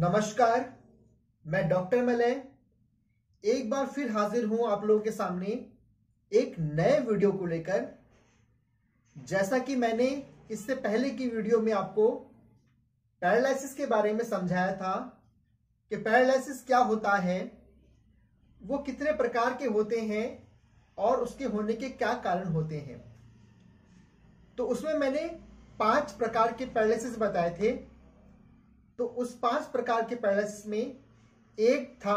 नमस्कार, मैं doctor Malay एक बार फिर हाजिर हूं आप लोगों के सामने एक नए वीडियो को लेकर। जैसा कि मैंने इससे पहले की वीडियो में आपको पैरालिसिस के बारे में समझाया था कि पैरालिसिस क्या होता है, वो कितने प्रकार के होते हैं और उसके होने के क्या कारण होते हैं। तो उसमें मैंने 5 प्रकार के पैरालिसिस बताए थे। तो उस 5 प्रकार के पैरालिसिस में एक था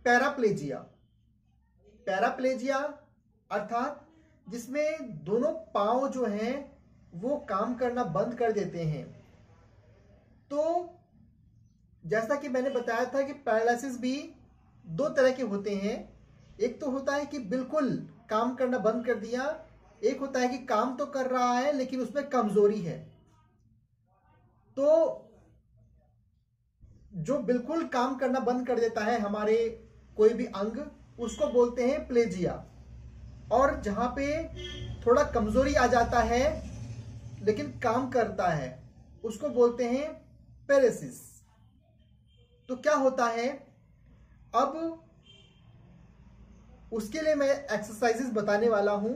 पैराप्लेजिया। पैराप्लेजिया अर्थात जिसमें दोनों पांव जो हैं वो काम करना बंद कर देते हैं। तो जैसा कि मैंने बताया था कि पैरालिसिस भी 2 तरह के होते हैं। एक तो होता है कि बिल्कुल काम करना बंद कर दिया, एक होता है कि काम तो कर रहा है लेकिन उसमें कमजोरी है। तो जो बिल्कुल काम करना बंद कर देता है हमारे कोई भी अंग, उसको बोलते हैं प्लेजिया। और जहां पे थोड़ा कमजोरी आ जाता है लेकिन काम करता है, उसको बोलते हैं पैरेसिस। तो क्या होता है, अब उसके लिए मैं एक्सरसाइजेस बताने वाला हूं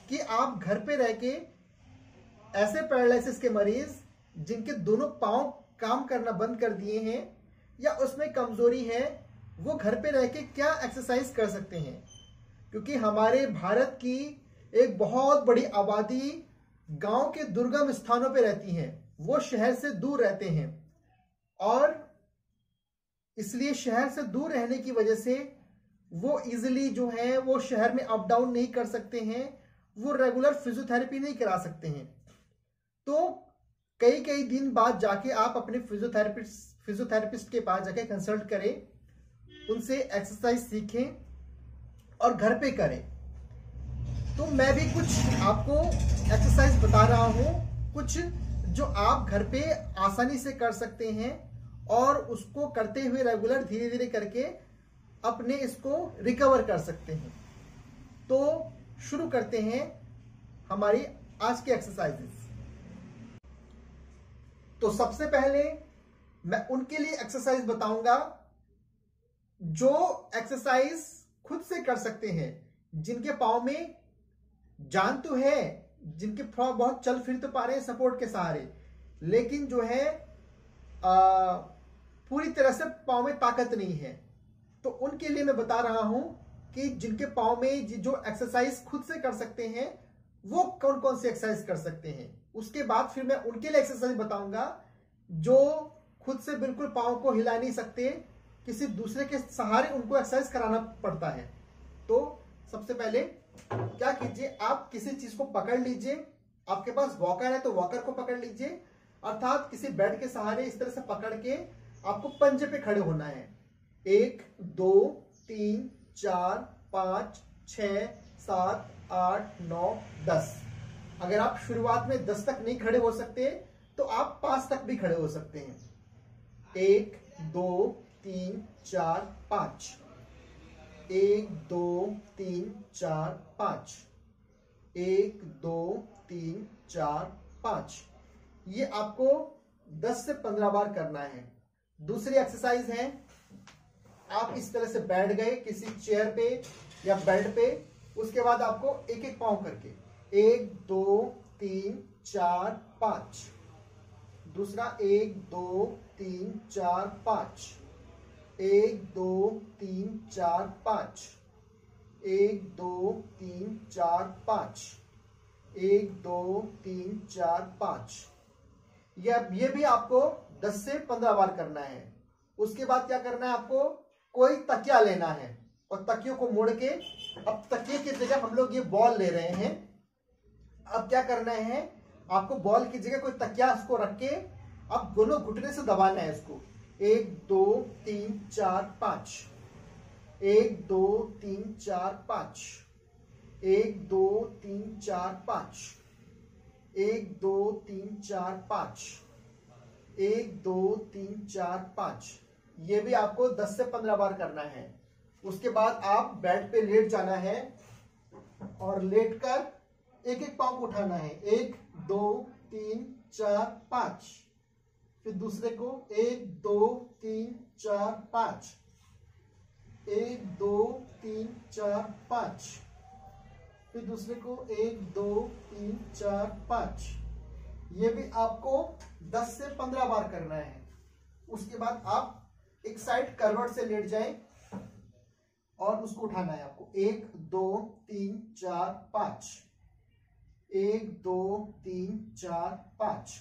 कि आप घर पे रह के ऐसे पैरालिसिस के मरीज जिनके दोनों पांव काम करना बंद कर दिए हैं या उसमें कमजोरी है, वो घर पे रह के क्या एक्सरसाइज कर सकते हैं। क्योंकि हमारे भारत की एक बहुत बड़ी आबादी गांव के दुर्गम स्थानों पे रहती है, वो शहर से दूर रहते हैं और इसलिए शहर से दूर रहने की वजह से वो इजिली जो है वो शहर में अप डाउन नहीं कर सकते हैं, वो रेगुलर फिजियोथेरेपी नहीं करा सकते हैं। तो कई दिन बाद जाके आप अपने फिजियोथेरेपिस्ट के पास जाके कंसल्ट करें, उनसे एक्सरसाइज सीखें और घर पे करें। तो मैं भी कुछ आपको एक्सरसाइज बता रहा हूं, कुछ जो आप घर पे आसानी से कर सकते हैं और उसको करते हुए रेगुलर धीरे धीरे करके अपने इसको रिकवर कर सकते हैं। तो शुरू करते हैं हमारी आज की एक्सरसाइजेस। तो सबसे पहले मैं उनके लिए एक्सरसाइज बताऊंगा जो एक्सरसाइज खुद से कर सकते हैं, जिनके पांव में जान तो है, जिनके बहुत चल फिर तो पा रहे हैं सपोर्ट के सहारे, लेकिन जो है पूरी तरह से पांव में ताकत नहीं है। तो उनके लिए मैं बता रहा हूं कि जिनके पांव में जो एक्सरसाइज खुद से कर सकते हैं वो कौन कौन सी एक्सरसाइज कर सकते हैं। उसके बाद फिर मैं उनके लिए एक्सरसाइज बताऊंगा जो खुद से बिल्कुल पांव को हिला नहीं सकते, किसी दूसरे के सहारे उनको एक्सरसाइज कराना पड़ता है। तो सबसे पहले क्या कीजिए, आप किसी चीज को पकड़ लीजिए। आपके पास वॉकर है तो वॉकर को पकड़ लीजिए, अर्थात किसी बेड के सहारे इस तरह से पकड़ के आपको पंजे पे खड़े होना है। 1 2 3 4 5 6 7 8 9 10। अगर आप शुरुआत में 10 तक नहीं खड़े हो सकते तो आप 5 तक भी खड़े हो सकते हैं। 1 2 3 4 5। 1 2 3 4 5। 1 2 3 4 5। ये आपको 10 से 15 बार करना है। दूसरी एक्सरसाइज है, आप इस तरह से बैठ गए किसी चेयर पे या बेड पे, उसके बाद आपको एक एक पांव करके 1 2 3 4 5। दूसरा 1 2 3 4 5। 1 2 3 4 5। 1 2 3 4 5। 1 2 3 4 5। ये भी आपको 10 से 15 बार करना है। उसके बाद क्या करना है, आपको कोई तकिया लेना है और तकियों को मोड़ के, अब तकिए की जगह हम लोग ये बॉल ले रहे हैं। अब क्या करना है, आपको बॉल की जगह कोई तकिया इसको रख के अब दोनों घुटने से दबाना है इसको। 1 2 3 4 5। 1 2 3 4 5। 1 2 3 4 5। 1 2 3 4 5। 1 2 3 4 5। ये भी आपको 10 से 15 बार करना है। उसके बाद आप बेड पे लेट जाना है और लेटकर एक एक पांव को उठाना है। 1 2 3 4 5। फिर दूसरे को 1 2 3 4 5, 1 2 3 4 5, फिर दूसरे को 1 2 3 4 5। ये भी आपको 10 से 15 बार करना है। उसके बाद आप एक साइड करवट से लेट जाएं और उसको उठाना है आपको। 1 2 3 4 5, 1 2 3 4 5,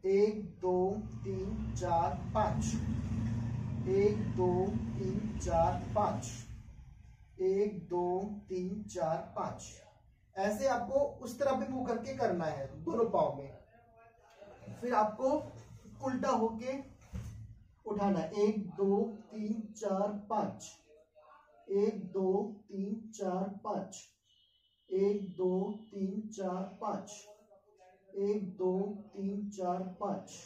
1 2 3 4 5, 1 2 3 4 5, 1 2 3 4 5। ऐसे आपको उस तरफ भी मुंह करके करना है दोनों पाँव में। फिर आपको उल्टा होके उठाना है। 1 2 3 4 5, 1 2 3 4 5, 1 2 3 4 5, 1 2 3 4 5,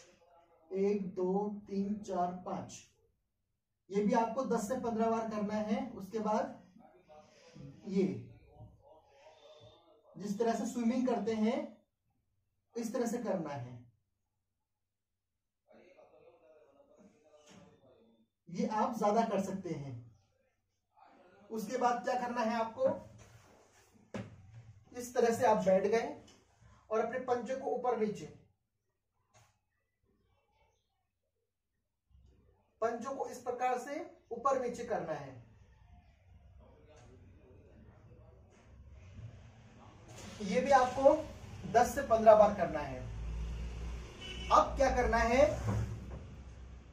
1 2 3 4 5। ये भी आपको 10 से 15 बार करना है। उसके बाद ये जिस तरह से स्विमिंग करते हैं इस तरह से करना है। ये आप ज्यादा कर सकते हैं। उसके बाद क्या करना है आपको, इस तरह से आप बैठ गए और अपने पंजे को ऊपर नीचे, पंजों को इस प्रकार से ऊपर नीचे करना है। ये भी आपको 10 से 15 बार करना है। अब क्या करना है,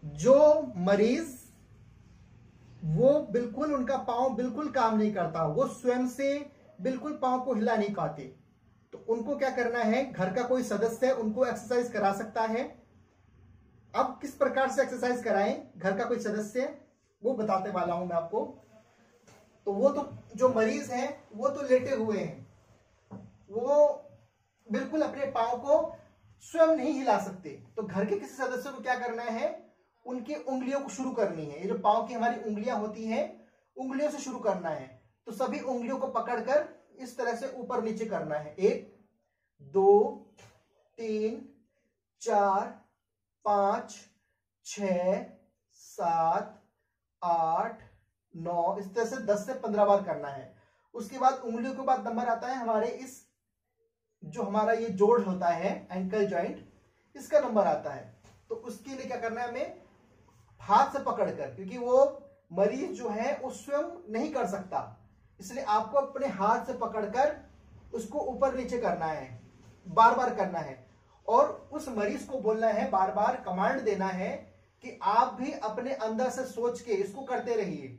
जो मरीज वो बिल्कुल उनका पांव बिल्कुल काम नहीं करता, वो स्वयं से बिल्कुल पांव को हिला नहीं पाते, तो उनको क्या करना है, घर का कोई सदस्य उनको एक्सरसाइज करा सकता है। अब किस प्रकार से एक्सरसाइज कराएं, घर का कोई सदस्य, वो बताते वाला हूं मैं आपको। तो वो तो जो मरीज हैं वो तो लेटे हुए हैं, वो बिल्कुल अपने पांव को स्वयं नहीं हिला सकते। तो घर के किसी सदस्य को क्या करना है, उनकी उंगलियों को शुरू करनी है। ये जो पांव की हमारी उंगलियां होती हैं, उंगलियों से शुरू करना है। तो सभी उंगलियों को पकड़कर इस तरह से ऊपर नीचे करना है। 1 2 3 4 5 6 7 8 9, इस तरह से 10 से 15 बार करना है। उसके बाद उंगलियों के बाद नंबर आता है हमारे इस जो हमारा ये जोड़ होता है एंकल जॉइंट, इसका नंबर आता है। तो उसके लिए क्या करना है, हमें हाथ से पकड़कर, क्योंकि वो मरीज जो है वो स्वयं नहीं कर सकता, इसलिए आपको अपने हाथ से पकड़कर उसको ऊपर नीचे करना है, बार बार करना है। और उस मरीज को बोलना है, बार बार कमांड देना है कि आप भी अपने अंदर से सोच के इसको करते रहिए,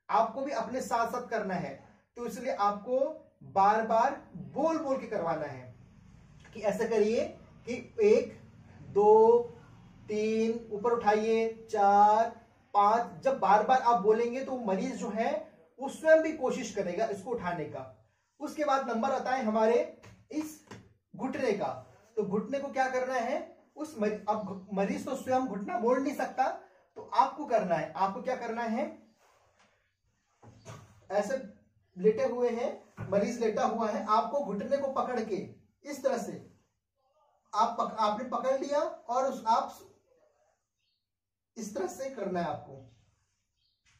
आपको भी अपने साथ साथ करना है। तो इसलिए आपको बार बार बोल बोल के करवाना है कि ऐसे करिए कि 1 2 3, ऊपर उठाइए, 4 5। जब बार बार आप बोलेंगे तो मरीज जो है वो स्वयं भी कोशिश करेगा इसको उठाने का। उसके बाद नंबर आता है हमारे इस घुटने का। तो घुटने को क्या करना है, उस अब मरीज तो स्वयं घुटना मोड़ नहीं सकता, तो आपको करना है, आपको क्या करना है, ऐसे लेटे हुए हैं, मरीज लेटा हुआ है, आपको घुटने को पकड़ के इस तरह से आपने पकड़ लिया और आप इस तरह से करना है। आपको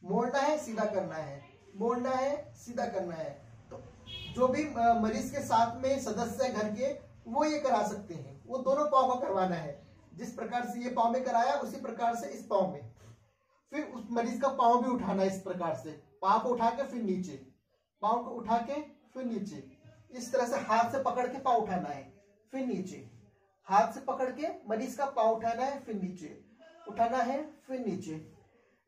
मोड़ना है, सीधा करना है, मोड़ना है, सीधा करना है। तो जो भी मरीज के साथ में सदस्य है घर के, वो ये करा सकते हैं। वो दोनों पाँव का करवाना है, जिस प्रकार से ये पाँव में कराया उसी प्रकार से इस पाँव में। फिर उस मरीज का पाँव भी उठाना है इस प्रकार से, पाँव को उठा के फिर नीचे, पाँव को उठा के फिर नीचे, इस तरह से हाथ से पकड़ के पाँव उठाना है, फिर नीचे, हाथ से पकड़ के मरीज का पाँव उठाना है, फिर नीचे उठाना है, फिर नीचे।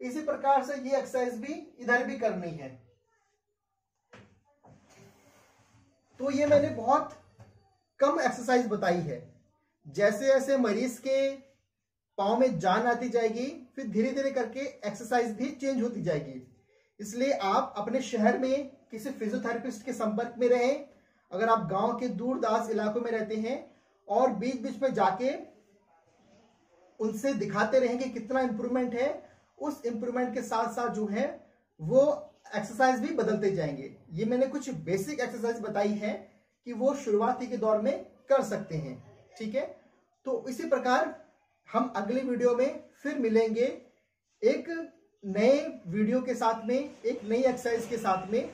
इसी प्रकार से ये एक्सरसाइज भी इधर भी करनी है। तो ये मैंने बहुत कम एक्सरसाइज बताई है। जैसे जैसे मरीज के पाँव में जान आती जाएगी, फिर धीरे धीरे करके एक्सरसाइज भी चेंज होती जाएगी। इसलिए आप अपने शहर में किसी फिजियोथेरेपिस्ट के संपर्क में रहें। अगर आप गांव के दूरदराज इलाकों में रहते हैं और बीच बीच में जाके उनसे दिखाते रहेंगे कितना इंप्रूवमेंट है, उस इंप्रूवमेंट के साथ साथ जो है वो एक्सरसाइज भी बदलते जाएंगे। ये मैंने कुछ बेसिक एक्सरसाइज बताई है कि वो शुरुआती के दौर में कर सकते हैं, ठीक है। तो इसी प्रकार हम अगले वीडियो में फिर मिलेंगे एक नए वीडियो के साथ में, एक नई एक्सरसाइज के साथ में।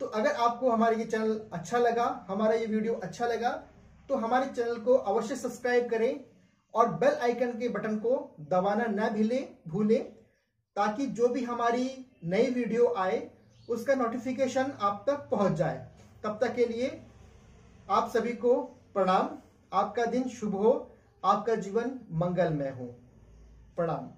तो अगर आपको हमारा ये चैनल अच्छा लगा, हमारा ये वीडियो अच्छा लगा, तो हमारे चैनल को अवश्य सब्सक्राइब करें और बेल आइकन के बटन को दबाना न भूलें, ताकि जो भी हमारी नई वीडियो आए उसका नोटिफिकेशन आप तक पहुंच जाए। तब तक के लिए आप सभी को प्रणाम। आपका दिन शुभ हो, आपका जीवन मंगलमय हो। प्रणाम।